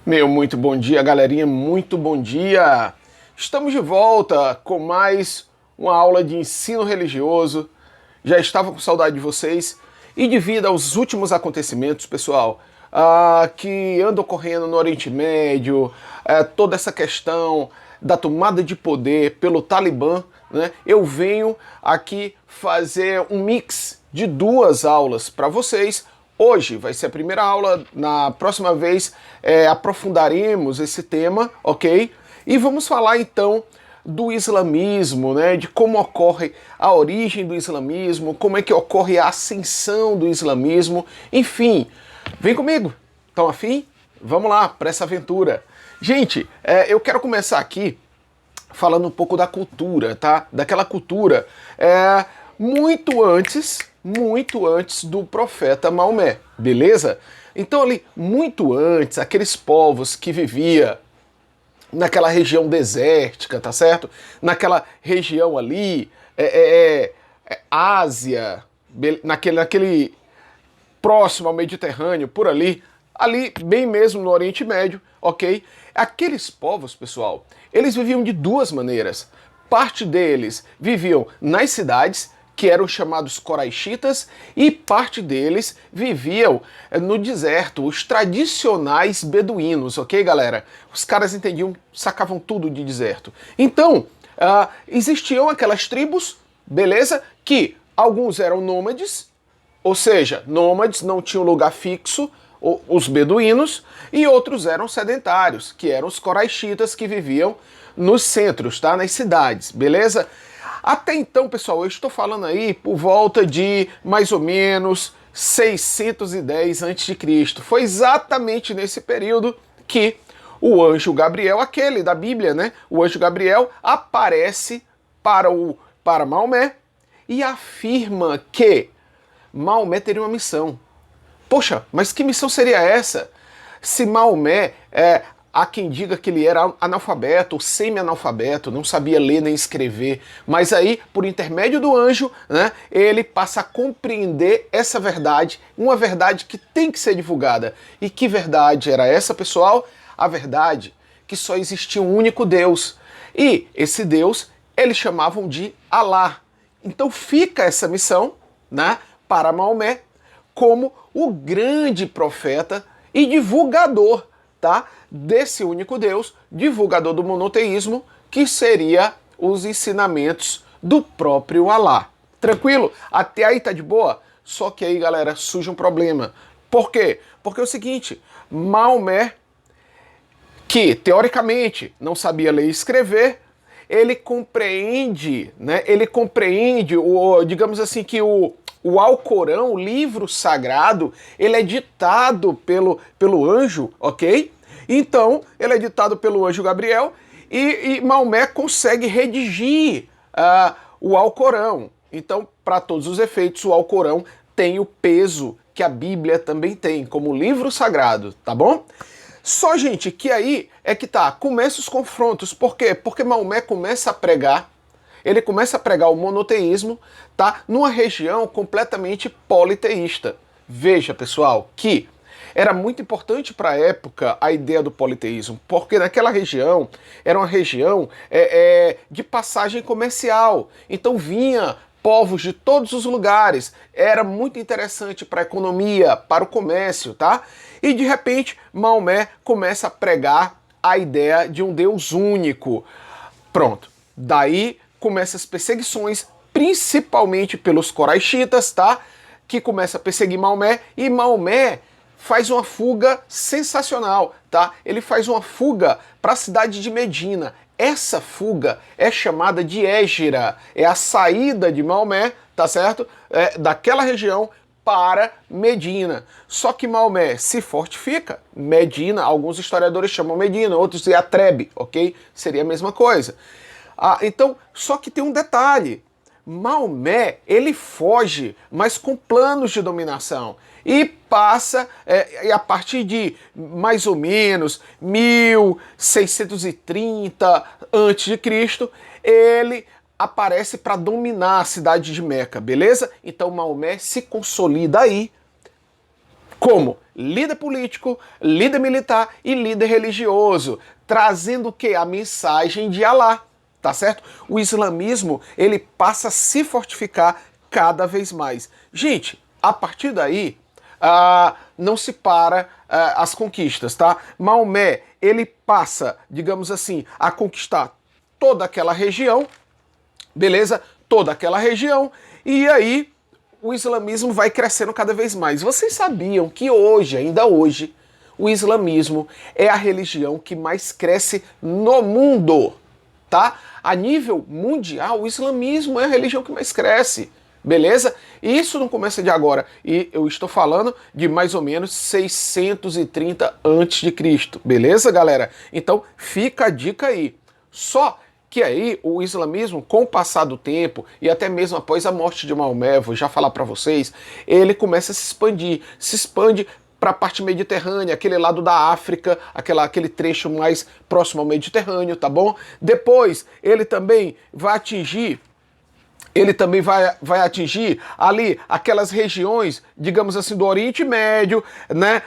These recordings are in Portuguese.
Muito bom dia, galerinha, muito bom dia! Estamos de volta com mais uma aula de ensino religioso. Já estava com saudade de vocês e devido aos últimos acontecimentos, pessoal, que andam ocorrendo no Oriente Médio, toda essa questão da tomada de poder pelo Talibã, né, eu venho aqui fazer um mix de duas aulas para vocês. Hoje vai ser a primeira aula, na próxima vez aprofundaremos esse tema, ok? E vamos falar então do islamismo, né? De como ocorre a origem do islamismo, como é que ocorre a ascensão do islamismo, enfim. Vem comigo, estão afim? Vamos lá para essa aventura. Gente, eu quero começar aqui falando um pouco da cultura, tá? Daquela cultura muito antes do profeta Maomé, beleza? Então ali, muito antes, aqueles povos que viviam naquela região desértica, tá certo? Naquela região ali, Ásia, naquele próximo ao Mediterrâneo, por ali bem mesmo no Oriente Médio, ok? Aqueles povos, pessoal, eles viviam de duas maneiras. Parte deles viviam nas cidades, que eram chamados coraixitas, e parte deles viviam no deserto, os tradicionais beduínos, ok, galera? Os caras entendiam, sacavam tudo de deserto. Então, existiam aquelas tribos, beleza? Que alguns eram nômades, ou seja, nômades não tinham lugar fixo, os beduínos, e outros eram sedentários, que eram os coraixitas que viviam nos centros, tá? Nas cidades, beleza? Até então, pessoal, eu estou falando aí por volta de mais ou menos 610 a.C. Foi exatamente nesse período que o anjo Gabriel, aquele da Bíblia, né? O anjo Gabriel aparece para Maomé e afirma que Maomé teria uma missão. Poxa, mas que missão seria essa? Se Maomé, há quem diga que ele era analfabeto ou semi-analfabeto, não sabia ler nem escrever, mas aí, por intermédio do anjo, né, ele passa a compreender essa verdade, uma verdade que tem que ser divulgada. E que verdade era essa, pessoal? A verdade que só existia um único Deus. E esse Deus, eles chamavam de Alá. Então fica essa missão, né, para Maomé, como o grande profeta e divulgador, tá, desse único Deus, divulgador do monoteísmo, que seria os ensinamentos do próprio Alá. Tranquilo? Até aí tá de boa? Só que aí, galera, surge um problema. Por quê? Porque é o seguinte, Maomé, que teoricamente não sabia ler e escrever, ele compreende, né? Ele compreende digamos assim, que o Alcorão, o livro sagrado, ele é ditado pelo anjo, ok? Então, ele é ditado pelo anjo Gabriel e Maomé consegue redigir o Alcorão. Então, para todos os efeitos, o Alcorão tem o peso que a Bíblia também tem, como livro sagrado, tá bom? Só, gente, que aí é que começa os confrontos. Por quê? Porque Maomé começa a pregar, ele começa a pregar o monoteísmo, tá? Numa região completamente politeísta. Veja, pessoal, que era muito importante para a época a ideia do politeísmo, porque naquela região era uma região de passagem comercial. Então vinha povos de todos os lugares, era muito interessante para a economia, para o comércio, tá? E de repente Maomé começa a pregar a ideia de um Deus único. Pronto, daí começam as perseguições, principalmente pelos coraixitas, tá? Que começa a perseguir Maomé e Maomé faz uma fuga sensacional, tá? Ele faz uma fuga para a cidade de Medina. Essa fuga é chamada de Hégira, é a saída de Maomé, tá certo? Daquela região para Medina. Só que Maomé se fortifica. Medina, alguns historiadores chamam Medina, outros de Yatreb, ok? Seria a mesma coisa. Então, só que tem um detalhe. Maomé, ele foge, mas com planos de dominação. E passa, a partir de mais ou menos 1630 a.C., ele aparece para dominar a cidade de Meca, beleza? Então Maomé se consolida aí, como líder político, líder militar e líder religioso, trazendo o quê? A mensagem de Alá, tá certo? O islamismo, ele passa a se fortificar cada vez mais. Gente, a partir daí, não se para as conquistas, tá? Maomé, ele passa, digamos assim, a conquistar toda aquela região, beleza? Toda aquela região, e aí o islamismo vai crescendo cada vez mais. Vocês sabiam que hoje, ainda hoje, o islamismo é a religião que mais cresce no mundo, tá? A nível mundial, o islamismo é a religião que mais cresce. Beleza? Isso não começa de agora. E eu estou falando de mais ou menos 630 a.C. Beleza, galera? Então fica a dica aí. Só que aí o islamismo, com o passar do tempo, e até mesmo após a morte de Maomé, vou já falar para vocês, ele começa a se expandir. Se expande para a parte mediterrânea, aquele lado da África, aquele trecho mais próximo ao Mediterrâneo, tá bom? Depois ele também vai atingir ali aquelas regiões, digamos assim, do Oriente Médio, né?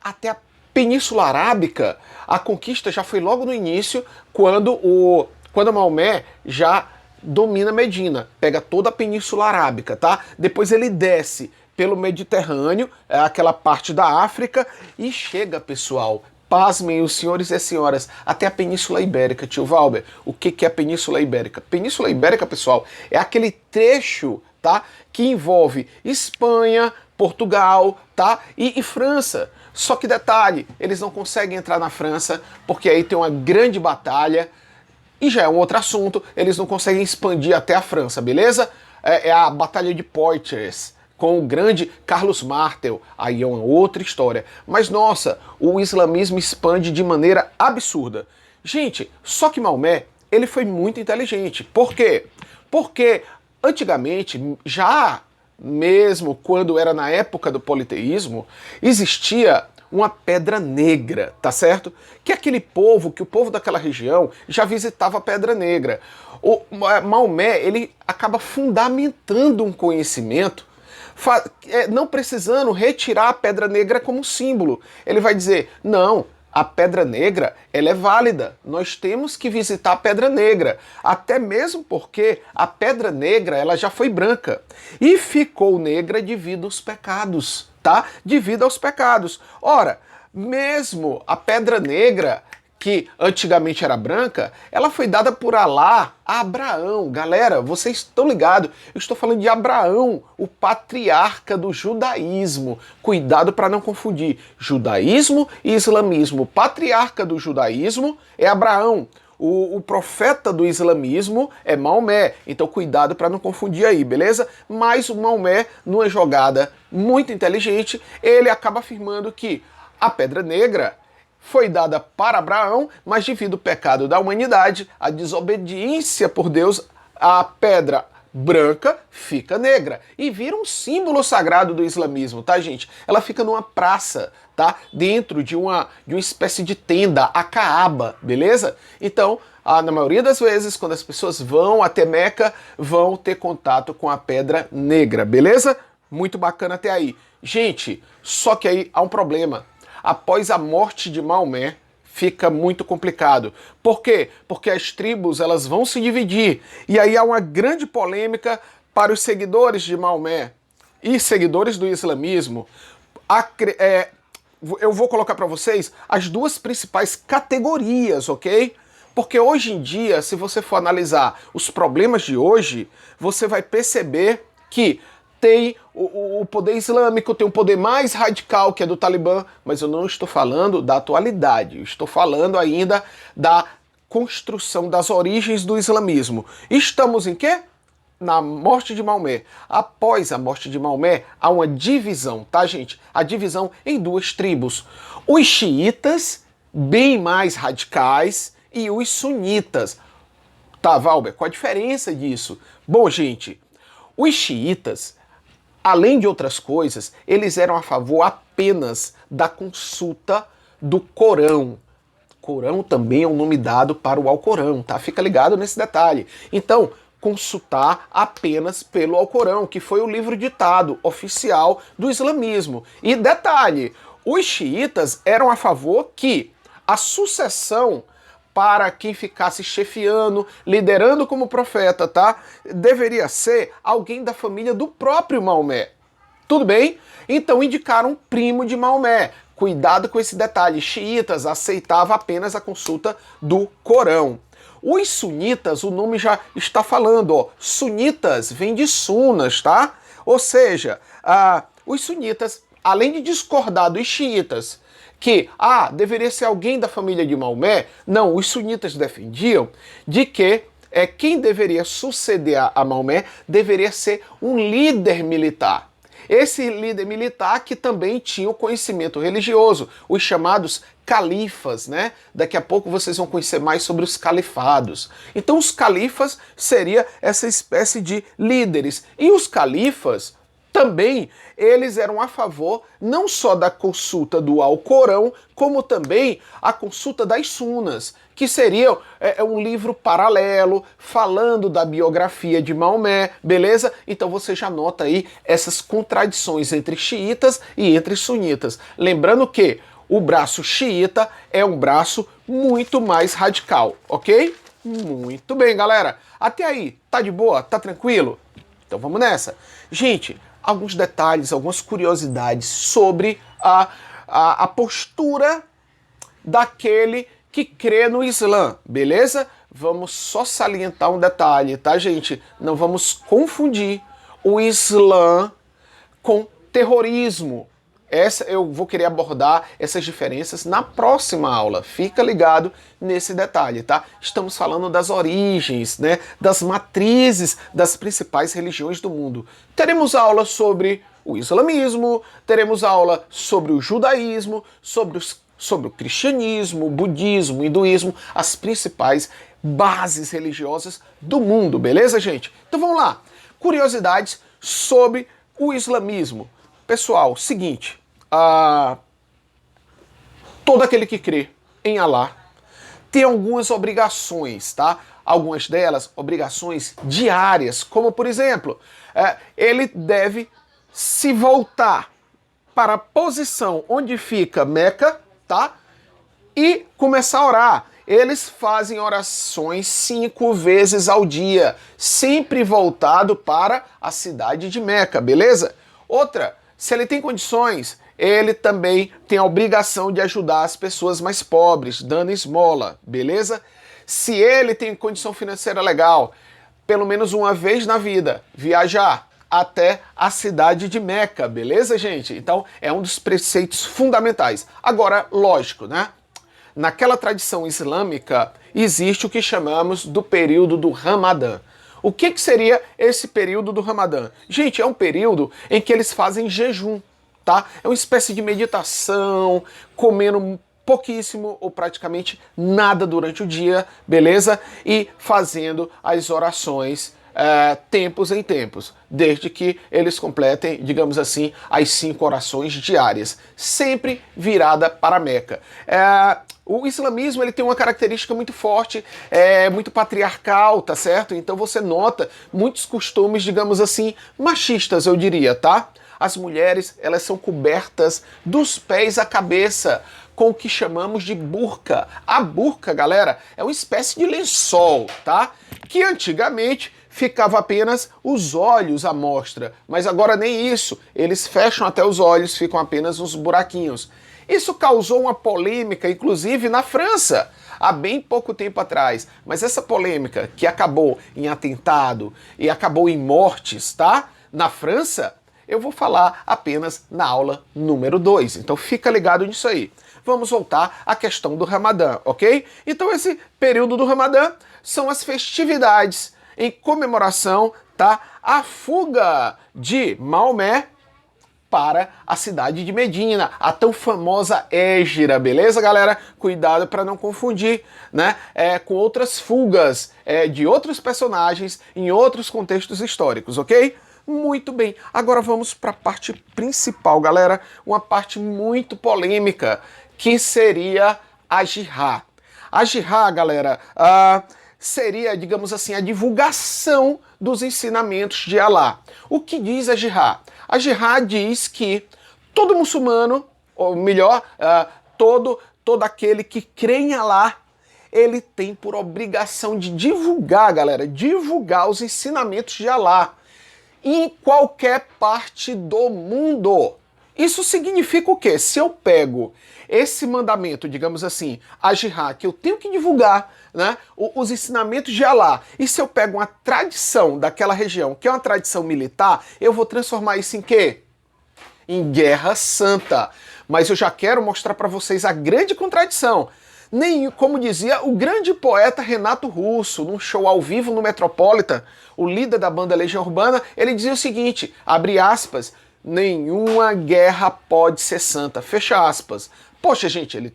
Até a Península Arábica. A conquista já foi logo no início, quando Maomé já domina Medina, pega toda a Península Arábica, tá? Depois ele desce pelo Mediterrâneo, aquela parte da África, e chega, pessoal, pasmem os senhores e as senhoras, até a Península Ibérica, tio Valber. O que é a Península Ibérica? Península Ibérica, pessoal, é aquele trecho, tá, que envolve Espanha, Portugal, tá, e França. Só que detalhe, eles não conseguem entrar na França, porque aí tem uma grande batalha, e já é um outro assunto, eles não conseguem expandir até a França, beleza? É a Batalha de Poitiers, com o grande Carlos Martel, aí é uma outra história. Mas nossa, o islamismo expande de maneira absurda. Gente, só que Maomé, ele foi muito inteligente. Por quê? Porque antigamente, já mesmo quando era na época do politeísmo, existia uma pedra negra, tá certo? Que o povo daquela região já visitava a Pedra Negra. O Maomé, ele acaba fundamentando um conhecimento, não precisando retirar a Pedra Negra como símbolo. Ele vai dizer, não, a Pedra Negra, ela é válida, nós temos que visitar a Pedra Negra, até mesmo porque a Pedra Negra, ela já foi branca, e ficou negra devido aos pecados, tá? Devido aos pecados. Ora, mesmo a Pedra Negra, que antigamente era branca, ela foi dada por Alá a Abraão. Galera, vocês estão ligados? Eu estou falando de Abraão, o patriarca do judaísmo. Cuidado para não confundir judaísmo e islamismo. O patriarca do judaísmo é Abraão. O profeta do islamismo é Maomé. Então cuidado para não confundir aí, beleza? Mas o Maomé, numa jogada muito inteligente, ele acaba afirmando que a Pedra Negra foi dada para Abraão, mas devido ao pecado da humanidade, a desobediência por Deus, a pedra branca fica negra e vira um símbolo sagrado do islamismo, tá, gente? Ela fica numa praça, tá? Dentro de uma espécie de tenda, a Caaba, beleza? Então, na maioria das vezes, quando as pessoas vão até Meca, vão ter contato com a pedra negra, beleza? Muito bacana até aí. Gente, só que aí há um problema. Após a morte de Maomé, fica muito complicado. Por quê? Porque as tribos elas vão se dividir. E aí há uma grande polêmica para os seguidores de Maomé e seguidores do islamismo. Eu vou colocar para vocês as duas principais categorias, ok? Porque hoje em dia, se você for analisar os problemas de hoje, você vai perceber que tem o poder islâmico, tem um poder mais radical, que é do Talibã, mas eu não estou falando da atualidade, eu estou falando ainda da construção das origens do islamismo. Estamos em quê? Na morte de Maomé. Após a morte de Maomé, há uma divisão, tá, gente? A divisão em duas tribos. Os xiitas, bem mais radicais, e os sunitas. Tá, Valber, qual a diferença disso? Bom, gente, os xiitas, além de outras coisas, eles eram a favor apenas da consulta do Corão. Corão também é um nome dado para o Alcorão, tá? Fica ligado nesse detalhe. Então, consultar apenas pelo Alcorão, que foi o livro ditado oficial do islamismo. E detalhe, os xiitas eram a favor que a sucessão para quem ficasse chefiando, liderando como profeta, tá? Deveria ser alguém da família do próprio Maomé. Tudo bem? Então indicaram um primo de Maomé. Cuidado com esse detalhe, xiitas aceitavam apenas a consulta do Corão. Os sunitas, o nome já está falando, ó, sunitas vem de sunas, tá? Ou seja, os sunitas, além de discordar dos xiitas, que, deveria ser alguém da família de Maomé, não, os sunitas defendiam de que quem deveria suceder a Maomé deveria ser um líder militar. Esse líder militar que também tinha o conhecimento religioso, os chamados califas, né? Daqui a pouco vocês vão conhecer mais sobre os califados. Então os califas seria essa espécie de líderes. E os califas também, eles eram a favor não só da consulta do Alcorão, como também a consulta das sunas, que seria um livro paralelo falando da biografia de Maomé, beleza? Então você já nota aí essas contradições entre xiitas e entre sunitas. Lembrando que o braço xiita é um braço muito mais radical, ok? Muito bem, galera. Até aí, tá de boa? Tá tranquilo? Então vamos nessa. Gente, alguns detalhes, algumas curiosidades sobre a postura daquele que crê no Islã, beleza? Vamos só salientar um detalhe, tá, gente? Não vamos confundir o Islã com terrorismo. Eu vou querer abordar essas diferenças na próxima aula. Fica ligado nesse detalhe, tá? Estamos falando das origens, né? Das matrizes das principais religiões do mundo. Teremos aula sobre o islamismo, teremos aula sobre o judaísmo, sobre o cristianismo, o budismo, o hinduísmo, as principais bases religiosas do mundo, beleza, gente? Então vamos lá. Curiosidades sobre o islamismo. Pessoal, seguinte, todo aquele que crê em Alá tem algumas obrigações, tá? Algumas delas, obrigações diárias, como por exemplo, ele deve se voltar para a posição onde fica Meca, tá? E começar a orar. Eles fazem orações 5 vezes ao dia, sempre voltado para a cidade de Meca, beleza? Outra, se ele tem condições, ele também tem a obrigação de ajudar as pessoas mais pobres, dando esmola, beleza? Se ele tem condição financeira legal, pelo menos uma vez na vida, viajar até a cidade de Meca, beleza, gente? Então, é um dos preceitos fundamentais. Agora, lógico, né? Naquela tradição islâmica, existe o que chamamos do período do Ramadã. O que seria esse período do Ramadã? Gente, é um período em que eles fazem jejum, tá? É uma espécie de meditação, comendo pouquíssimo ou praticamente nada durante o dia, beleza? E fazendo as orações tempos em tempos, desde que eles completem, digamos assim, as 5 orações diárias, sempre virada para Meca. O islamismo ele tem uma característica muito forte, muito patriarcal, tá certo? Então você nota muitos costumes, digamos assim, machistas, eu diria, tá? As mulheres, elas são cobertas dos pés à cabeça com o que chamamos de burca. A burca, galera, é uma espécie de lençol, tá? Que antigamente ficava apenas os olhos à mostra, mas agora nem isso. Eles fecham até os olhos, ficam apenas uns buraquinhos. Isso causou uma polêmica, inclusive na França, há bem pouco tempo atrás. Mas essa polêmica, que acabou em atentado e acabou em mortes, tá? Na França, eu vou falar apenas na aula número 2. Então fica ligado nisso aí. Vamos voltar à questão do Ramadã, ok? Então esse período do Ramadã são as festividades em comemoração, tá? A fuga de Maomé para a cidade de Medina, a tão famosa Hégira, beleza, galera? Cuidado para não confundir, né, com outras fugas de outros personagens em outros contextos históricos, ok? Muito bem, agora vamos para a parte principal, galera, uma parte muito polêmica, que seria a Jihad. A Jihad, galera, seria, digamos assim, a divulgação dos ensinamentos de Alá. O que diz a Jihad? A Jihad diz que todo muçulmano, ou melhor, todo aquele que crê em Alá, ele tem por obrigação de divulgar, galera, divulgar os ensinamentos de Alá em qualquer parte do mundo. Isso significa o quê? Se eu pego esse mandamento, digamos assim, a Jihad, que eu tenho que divulgar, né, os ensinamentos de Alá, e se eu pego uma tradição daquela região, que é uma tradição militar, eu vou transformar isso em quê? Em guerra santa. Mas eu já quero mostrar para vocês a grande contradição. Nem, como dizia o grande poeta Renato Russo, num show ao vivo no Metropolitan, o líder da banda Legião Urbana, ele dizia o seguinte, abre aspas, nenhuma guerra pode ser santa, fecha aspas. Poxa, gente, ele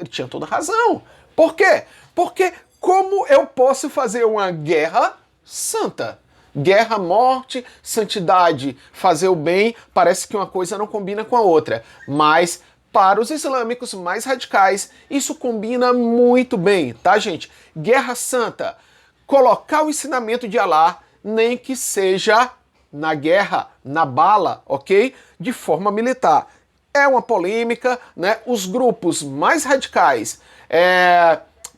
tinha toda razão. Por quê? Porque como eu posso fazer uma guerra santa? Guerra, morte, santidade, fazer o bem, parece que uma coisa não combina com a outra. Mas para os islâmicos mais radicais, isso combina muito bem, tá, gente? Guerra santa, colocar o ensinamento de Alá, nem que seja na guerra, na bala, ok? De forma militar. É uma polêmica, né? Os grupos mais radicais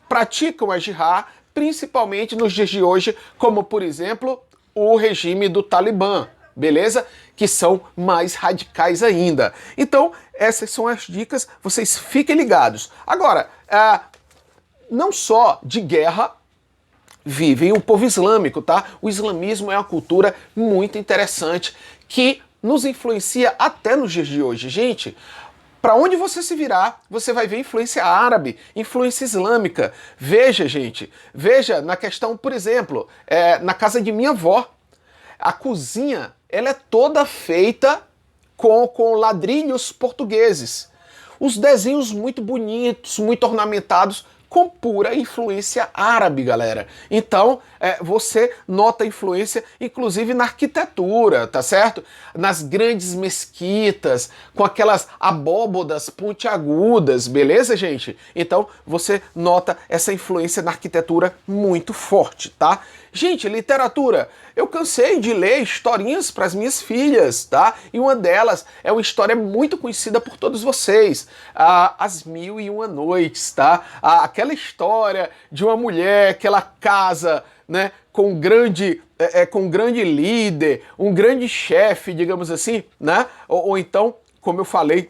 praticam a jihad, principalmente nos dias de hoje, como, por exemplo, o regime do Talibã, beleza? Que são mais radicais ainda. Então, essas são as dicas, vocês fiquem ligados. Agora, não só de guerra vivem o povo islâmico, tá? O islamismo é uma cultura muito interessante que nos influencia até nos dias de hoje. Gente, para onde você se virar, você vai ver influência árabe, influência islâmica. Veja, gente, veja na questão, por exemplo, na casa de minha avó, a cozinha, ela é toda feita com ladrilhos portugueses. Os desenhos muito bonitos, muito ornamentados, com pura influência árabe, galera. Então, você nota a influência, inclusive na arquitetura, tá certo? Nas grandes mesquitas, com aquelas abóbodas pontiagudas, beleza, gente? Então, você nota essa influência na arquitetura muito forte, tá? Gente, literatura. Eu cansei de ler historinhas para as minhas filhas, tá? E uma delas é uma história muito conhecida por todos vocês, As Mil e Uma Noites, tá? Aquela história de uma mulher que ela casa, né, com um grande líder, um grande chefe, digamos assim, né? Ou então, como eu falei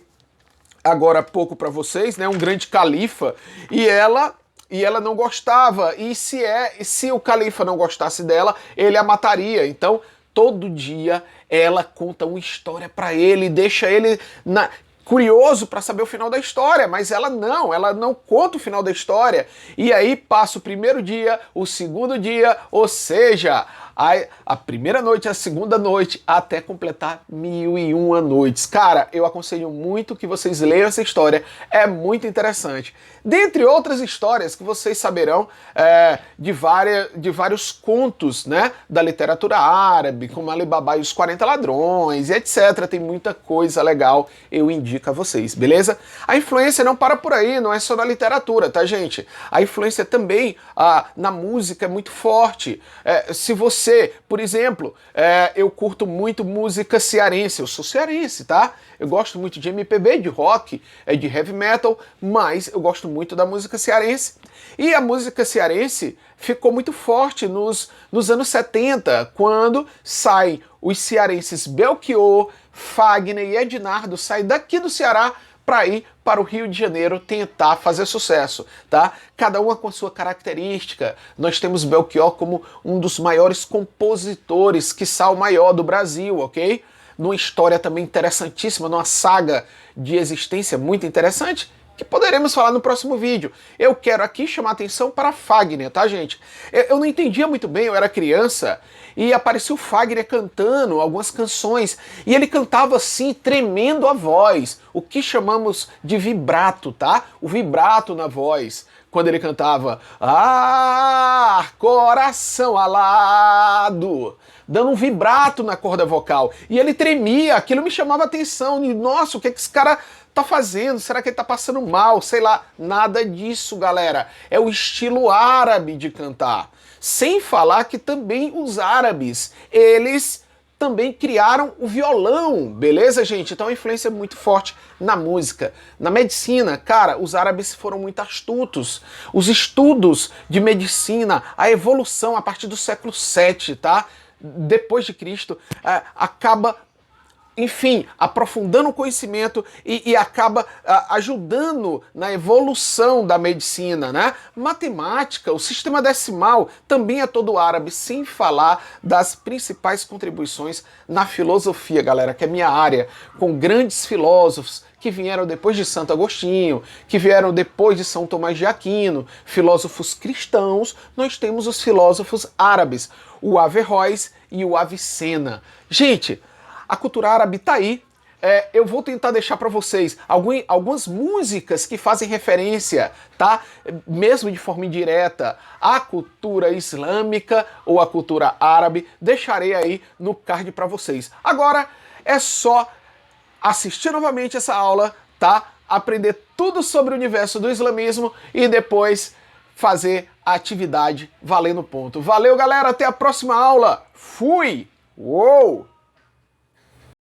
agora há pouco para vocês, né, um grande califa, e ela não gostava, e se o califa não gostasse dela, ele a mataria. Então, todo dia ela conta uma história para ele, deixa ele curioso para saber o final da história, mas ela não conta o final da história. E aí passa o primeiro dia, o segundo dia, ou seja, a primeira noite, a segunda noite, até completar 1001 noites. Cara, eu aconselho muito que vocês leiam essa história, é muito interessante. Dentre outras histórias que vocês saberão de vários contos, né, da literatura árabe, como Ali Baba e os 40 Ladrões, etc. Tem muita coisa legal, eu indico a vocês, beleza? A influência não para por aí, não é só na literatura, tá, gente? A influência também na música é muito forte. Se você, por exemplo, eu curto muito música cearense, eu sou cearense, tá? Eu gosto muito de MPB, de rock, de heavy metal, mas eu gosto muito da música cearense. E a música cearense ficou muito forte nos anos 70, quando saem os cearenses Belchior, Fagner e Ednardo, saem daqui do Ceará para ir para o Rio de Janeiro tentar fazer sucesso, tá? Cada uma com a sua característica. Nós temos Belchior como um dos maiores compositores, quiçá o maior do Brasil, ok? Numa história também interessantíssima, numa saga de existência muito interessante, que poderemos falar no próximo vídeo. Eu quero aqui chamar atenção para Fagner, tá, gente? Eu não entendia muito bem, eu era criança, e apareceu o Fagner cantando algumas canções, e ele cantava assim, tremendo a voz, o que chamamos de vibrato, tá? O vibrato na voz, quando ele cantava coração alado, dando um vibrato na corda vocal, e ele tremia, aquilo me chamava atenção, e nossa, o que esse cara tá fazendo? Será que ele tá passando mal? Sei lá, nada disso, galera. É o estilo árabe de cantar. Sem falar que também os árabes, eles também criaram o violão, beleza, gente? Então a influência é muito forte na música. Na medicina, cara, os árabes foram muito astutos. Os estudos de medicina, a evolução a partir do século VII, tá? Depois de Cristo, acaba, enfim, aprofundando o conhecimento e acaba ajudando na evolução da medicina, né? Matemática, o sistema decimal também é todo árabe, sem falar das principais contribuições na filosofia, galera, que é minha área, com grandes filósofos que vieram depois de Santo Agostinho, que vieram depois de São Tomás de Aquino, filósofos cristãos. Nós temos os filósofos árabes, o Averroes e o Avicena. Gente, a cultura árabe tá aí. Eu vou tentar deixar para vocês algumas músicas que fazem referência, tá? Mesmo de forma indireta, à cultura islâmica ou à cultura árabe. Deixarei aí no card para vocês. Agora é só assistir novamente essa aula, tá? Aprender tudo sobre o universo do islamismo e depois fazer a atividade valendo ponto. Valeu, galera! Até a próxima aula! Fui! Uou!